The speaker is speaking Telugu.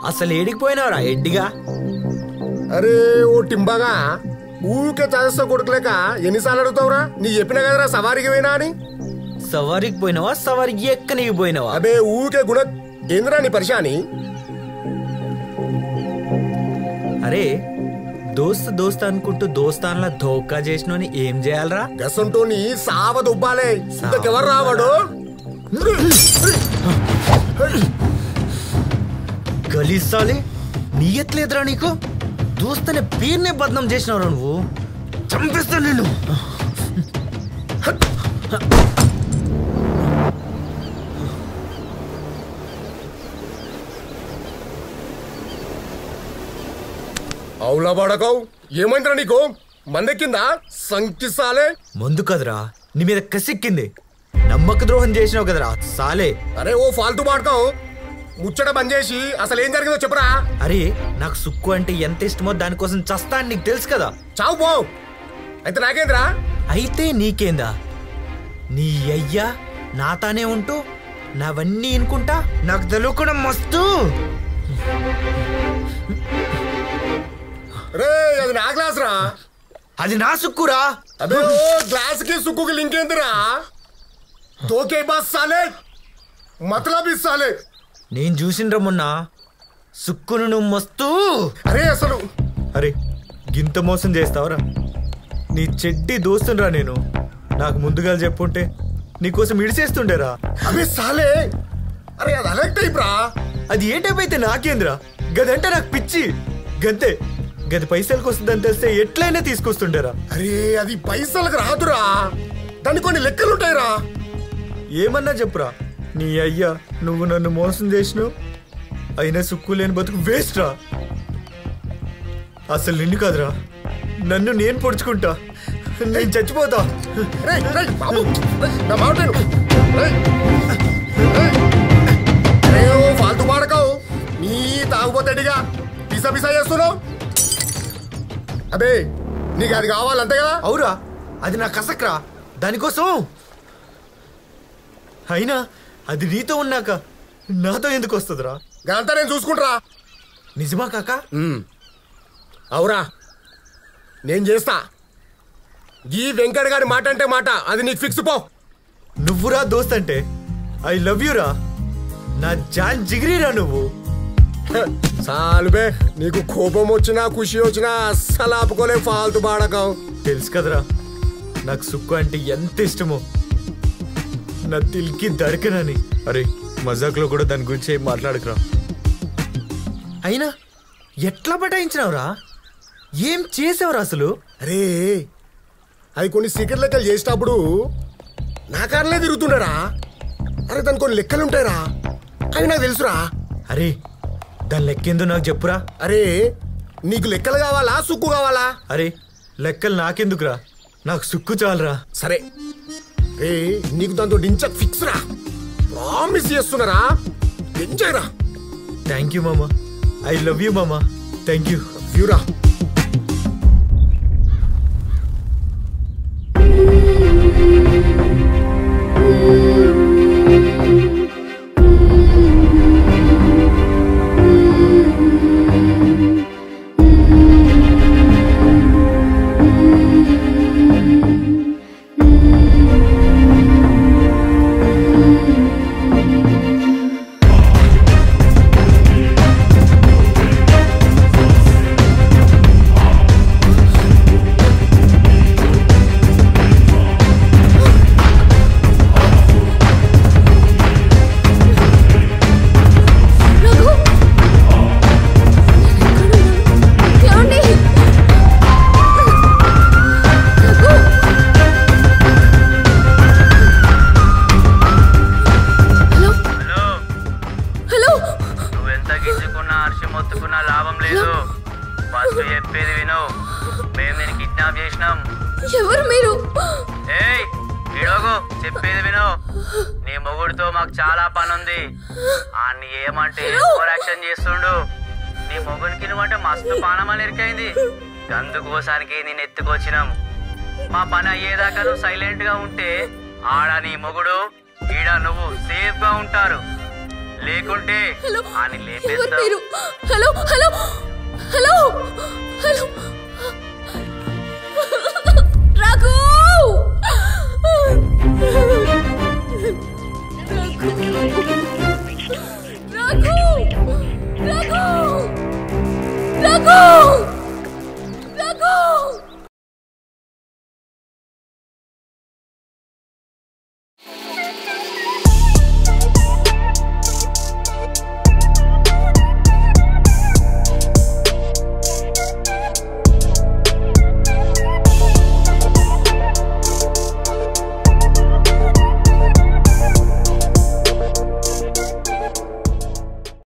అసలు ఏడికిపోయినావురా ఎడ్డిగా? అరే ఓ టింబాగా ఊరికే చదస్తా కొడుకులేక ఎన్నిసార్లు అడుగుతావురా? నీ చెప్పిన కదరా సవారికి పోయినా అని. సవారికి పోయినావా సవారికి ఎక్కనికి పోయినావా? అబే ఊరికే గుణ ఏంద్రా నీ పరిశాని? అరే దోస్త్ దోస్త్ అనుకుంటూ దోస్తాన్లా ధోకా చేసినోని ఏం చేయాలరా? గసంటోని సావ దుబ్బాలే. ఇంతకెవరు రావాడు? గలీసాలే నీయట్లేదురా నీకు? దోస్తనే పేరునే బద్నాం చేసినవరా నువ్వు? చంపేస్తా నేను. అవులా పడకవు. ఏమైందిరా నీకు? మందెక్కిందా? సంకిసాలే. ముందు కదరా నీ మీద కసిక్కింది. నమ్మక ద్రోహం చేసినావు కదరా సాలే. అరే ఓ ఫాల్తూ పాడకావు. ముచ్చట బంద్ చేసి అసలు ఏం జరిగిందో చెప్పరా? అరే నాకు సుక్కు అంటే ఎంత ఇష్టమో దానికోసం చస్తా అని నీకు తెలుసు కదా. చావు పో. అయితే నాకేంద్రా? అయితే నీకేందా? నీ అయ్యా నాతానే ఉంటూ నావన్నీ అనుకుంటా నాకు తెలియకుండా మస్తు. రే అది నా గ్లాస్ రా. అది నా సుక్కురా. అదే గ్లాస్ కి సుక్కుకి లింక్ ఏందిరా? తోకే బాస్ సాలే మతలబ్ ఇస్తాలే. నేను చూసిండ్రా మొన్న సుక్కును నువ్వు మస్తు. అరే అసలు అరే గింత మోసం చేస్తావరా? నీ చెడ్డి దోస్తుండ్రా నేను. నాకు ముందుగా చెప్పుంటే నీకోసం ఇడిచేస్తుండేరా. అవి సాలే. అరే అది అలెక్ట్ అయిప్రా. అది ఏ టైప్ అయితే నాకేంద్రా? గదంటే నాకు పిచ్చి. గంతే గది పైసలకు వస్తుందని తెలిస్తే ఎట్లయినా తీసుకొస్తుండేరా. అరే అది పైసలకు రాదురా. దానికి కొన్ని లెక్కలుంటాయిరా. ఏమన్నా చెప్పురా. నీ అయ్యా నువ్వు నన్ను మోసం చేసినావు. అయినా సుక్కు లేని బతుకు వేస్ట్ రా. అసలు నిన్ను కాదురా నన్ను నేను పొడుచుకుంటా. నేను చచ్చిపోతా. ఫాల్తూ పాడకావు. నీ తాగుపోతాడిగా పిసా పిసా చేస్తున్నావు. అబే నీకు అది కావాలంతే కదా? అవురా అది నా కసక్రా. దానికోసం అయినా అది నీతో ఉన్నాక నాతో ఎందుకు వస్తుందిరా? అంతా నేను చూసుకుంటారా. నిజమా కాక? అవురా నేను చేస్తా. ఈ వెంకట్ గారి మాట అంటే మాట. అది నీకు ఫిక్స్ పో. నువ్వురా దోస్త్ అంటే ఐ లవ్ యూ రా. నా జాన్ జిగిరిరా నువ్వు. సాలుబే నీకు కోపం వచ్చినా ఖుషి వచ్చినా అస్సలు ఆపుకోలే ఫాల్తు బాడకం. తెలుసు కదరా నాకు సుక్కు అంటే ఎంత ఇష్టమో. నా తిల్కి దడకనని. అరే మజాక్లో కూడా దాని గురించి ఏం మాట్లాడకురా. అయినా ఎట్లా బటాయించినావురా? ఏం చేసావురా అసలు? అరే అది కొన్ని సీక్రెట్ లెక్కలు చేసేటప్పుడు నా కారణలే తిరుగుతుండరా. అరే దాని కొన్ని లెక్కలు ఉంటాయిరా. అవి నాకు తెలుసురా. అరే దాని లెక్కేందో నాకు చెప్పురా. అరే నీకు లెక్కలు కావాలా సుక్కు కావాలా? అరే లెక్కలు నాకెందుకురా, నాకు సుక్కు చాలరా. సరే రే నీకు దాంతో డించక్ ఫిక్స్ రా. ప్రామిస్ చేస్తున్నారా. ఎంజాయ్ రా. థ్యాంక్ యూ మామా. ఐ లవ్ యూ మామా. Thank you. ఫ్యూరా. ఎవరు మీరు? ఏయ్ విడోగు చెప్పేది విను. నీ మొగుడితో మాకు చాలా పని ఉంది. అన్ని ఏమంటే ఓవర్ యాక్షన్ చేస్తుండు. నీ మొగుడికి నువ్వంటే మస్తు పానమని ఎరికైంది. అందుకోసానికి నేను ఎత్తుకొచ్చినాం. మా పని అయ్యేదాకా నువ్వు సైలెంట్ గా ఉంటే ఆడ నీ మొగుడు ఈడ నువ్వు సేఫ్ గా ఉంటారు. లేకుంటే అని ఎవరు లేపేస్తావు. మీరు? Hello hello hello hello Raghu Raghu Raghu Raghu